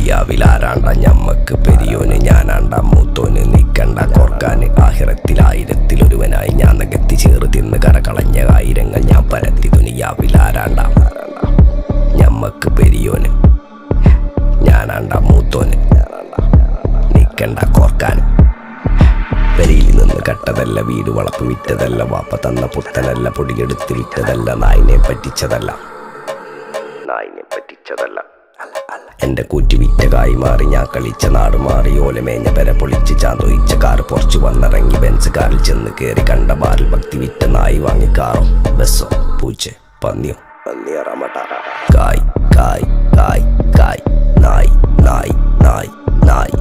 ദുനിയാവിലാരാണ്ട ഞമ്മക്ക് പെരിയോന് ഞാനാണ്ട മൂത്തോന് നിക്കണ്ട കോർക്കാന് ആഹിറത്തിലായിരത്തിലൊരുവനായി ഞാൻ നകത്തി ചേറ് തിന്ന് കരകളഞ്ഞ ആയിരങ്ങൾ ഞാൻ പരത്തി ദുനിയാവിലാരാണ്ട ഞമ്മക്ക് പെരിയോന് ഞാനാണ്ട മൂത്തോന് നിക്കണ്ട കോർക്കാന് പെരിയിൽ നിന്ന് കട്ടതല്ല വീട് വളപ്പ് വിറ്റതല്ല വാപ്പ തന്ന പുത്തനല്ല പൊടിയെടുത്ത് വിറ്റതല്ല നായിനെ പറ്റിച്ചതല്ല എന്റെ കൂറ്റി വിറ്റ കായി മാറി ഞാൻ കളിച്ച നാട് മാറി ഓലമേഞ്ഞ പെര പൊളിച്ച് ചാന്തൊയിച്ച കാറ് പൊറച്ചു വന്നിറങ്ങി ബെൻസ് കാറിൽ ചെന്ന് കേറി കണ്ട ബാറിൽ ഭക്തി വിറ്റ നായി വാങ്ങി കാറോ ബസ്സോ പൂച്ച പന്നിയോ കായ് കായ് കായ് കായ് നായ് നായ് നായ് നായ്